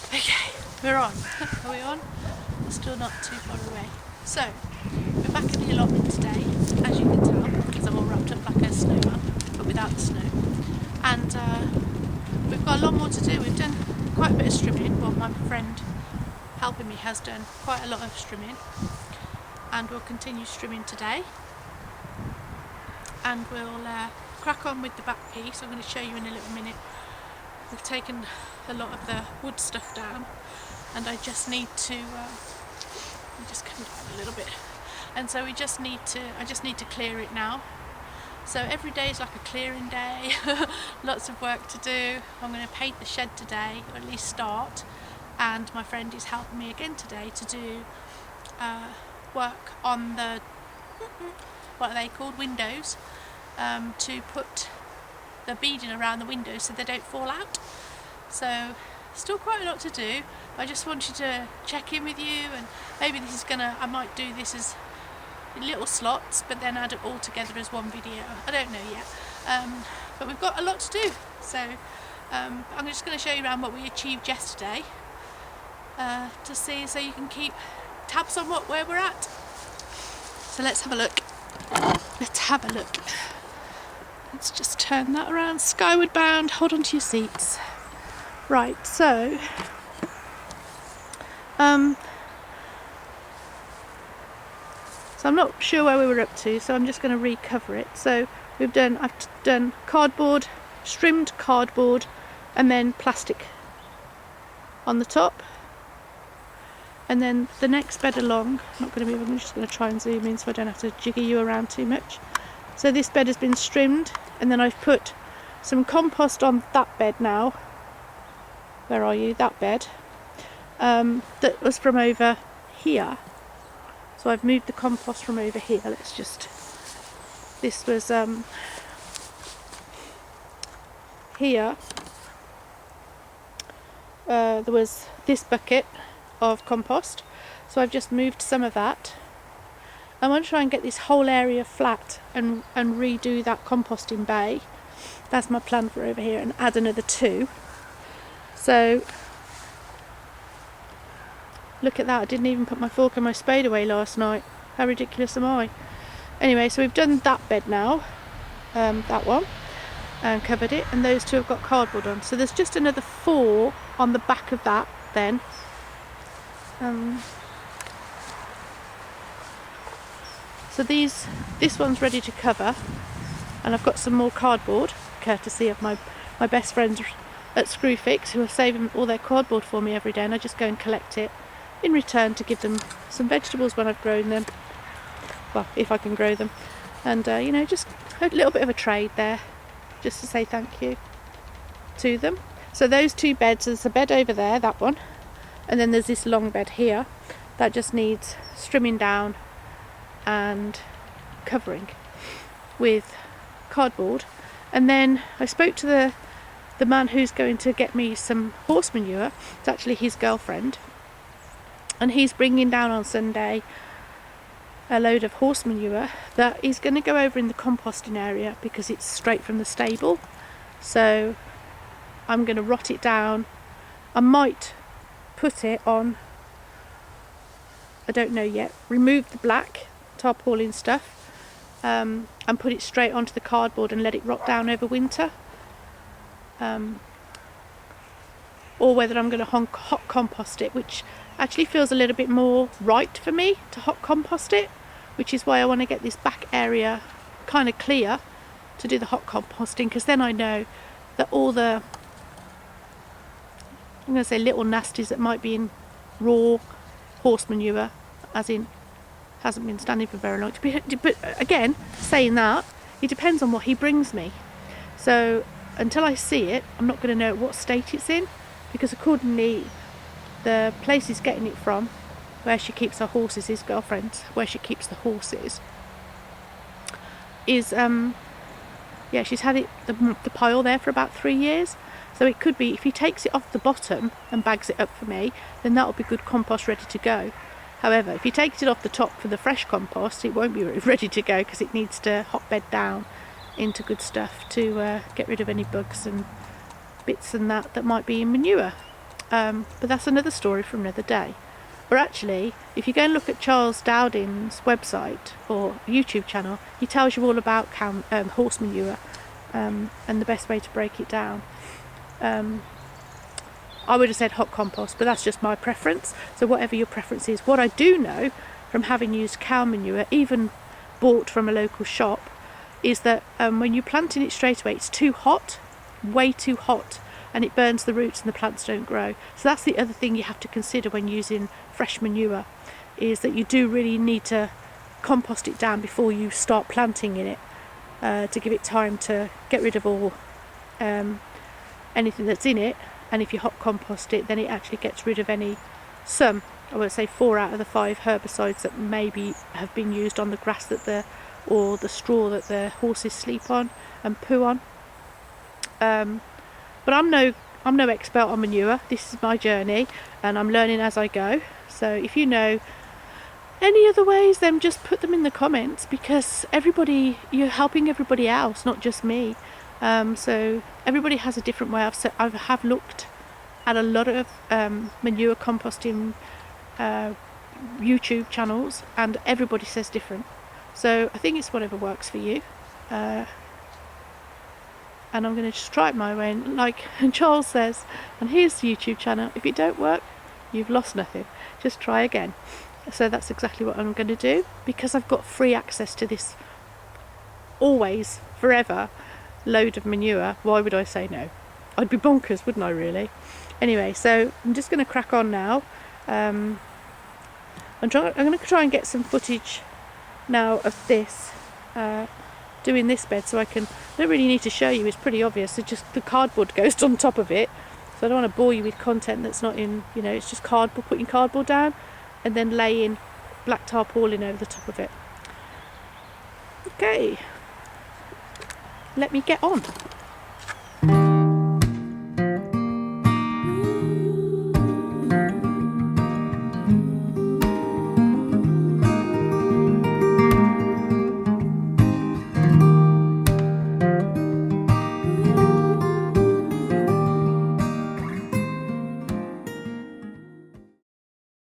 Okay, we're on. Are we on? We're still not too far away. So, we're back in the allotment today, as you can tell, because I'm all wrapped up like a snowman, but without the snow. And we've got a lot more to do. We've done quite a bit of strimming. Well, my friend helping me has done quite a lot of strimming. And we'll continue strimming today. And we'll crack on with the back piece. I'm going to show you in a little minute. We've taken a lot of the wood stuff down, and I just need to just come down a little bit, and so I just need to clear it now. So every day is like a clearing day. Lots of work to do. I'm going to paint the shed today, or at least start, and my friend is helping me again today to do work on the what are they called, windows, to put the beading around the windows so they don't fall out. So still quite a lot to do. I just wanted to check in with you, and maybe I might do this as little slots but then add it all together as one video. I don't know yet, but we've got a lot to do. So I'm just going to show you around what we achieved yesterday, to see, so you can keep tabs on where we're at. So let's have a look. Let's just turn that around. Skyward bound, hold on to your seats. Right, so I'm not sure where we were up to, so I'm just going to recover it. So I've done cardboard, trimmed cardboard, and then plastic on the top. And then the next bed along, I'm just going to try and zoom in so I don't have to jigger you around too much. So this bed has been trimmed, and then I've put some compost on that bed now. Where are you? That bed. That was from over here. So I've moved the compost from over here. This was here. There was this bucket of compost. So I've just moved some of that. I want to try and get this whole area flat and redo that composting bay. That's my plan for over here, and add another 2. So look at that, I didn't even put my fork and my spade away last night. How ridiculous am I? Anyway, so we've done that bed now, that one, and covered it, and those 2 have got cardboard on. So there's just another 4 on the back of that then. So this one's ready to cover, and I've got some more cardboard, courtesy of my best friends at Screwfix, who are saving all their cardboard for me every day, and I just go and collect it in return to give them some vegetables when I've grown them, well, if I can grow them, and just a little bit of a trade there, just to say thank you to them. So those 2 beds, there's a bed over there, that one, and then there's this long bed here that just needs trimming down and covering with cardboard. And then I spoke to the man who's going to get me some horse manure. It's actually his girlfriend, and he's bringing down on Sunday a load of horse manure that he's going to go over in the composting area because it's straight from the stable. So I'm going to rot it down. I might put it on, I don't know yet, remove the black tarpaulin stuff, and put it straight onto the cardboard and let it rot down over winter, or whether I'm going to hot compost it, which actually feels a little bit more right for me to hot compost it, which is why I want to get this back area kind of clear to do the hot composting, because then I know that all the, I'm going to say little nasties that might be in raw horse manure, as in hasn't been standing for very long. But again, saying that, it depends on what he brings me. So until I see it, I'm not going to know what state it's in, because accordingly, the place he's getting it from, where she keeps her horses, his girlfriend, where she keeps the horses, is she's had it the pile there for about 3 years. So it could be, if he takes it off the bottom and bags it up for me, then that'll be good compost ready to go. However, if he takes it off the top for the fresh compost, it won't be ready to go, because it needs to hotbed down into good stuff to get rid of any bugs and bits and that might be in manure. But that's another story for another day. Or actually, if you go and look at Charles Dowding's website or YouTube channel, he tells you all about horse manure and the best way to break it down. I would have said hot compost, but that's just my preference. So whatever your preference is. What I do know from having used cow manure, even bought from a local shop, is that when you're planting it straight away, it's too hot, way too hot, and it burns the roots and the plants don't grow. So that's the other thing you have to consider when using fresh manure, is that you do really need to compost it down before you start planting in it, to give it time to get rid of all anything that's in it. And if you hot compost it, then it actually gets rid of I would say 4 out of the 5 herbicides that maybe have been used on the grass or the straw that the horses sleep on and poo on. But I'm no expert on manure. This is my journey and I'm learning as I go. So if you know any other ways, then just put them in the comments, because you're helping everybody else, not just me. So everybody has a different way. I have looked at a lot of manure composting YouTube channels, and everybody says different. So I think it's whatever works for you. And I'm going to just try it my way. And like Charles says, and here's the YouTube channel, if it don't work, you've lost nothing. Just try again. So that's exactly what I'm going to do, because I've got free access to this always, forever load of manure. Why would I say no? I'd be bonkers, wouldn't I, really? Anyway, so I'm just going to crack on now. I'm going to try and get some footage now of this, doing this bed, so I don't really need to show you, it's pretty obvious. It's just the cardboard goes on top of it, so I don't want to bore you with content that's not in, it's just cardboard, putting cardboard down and then laying black tarpaulin over the top of it. Okay, let me get on.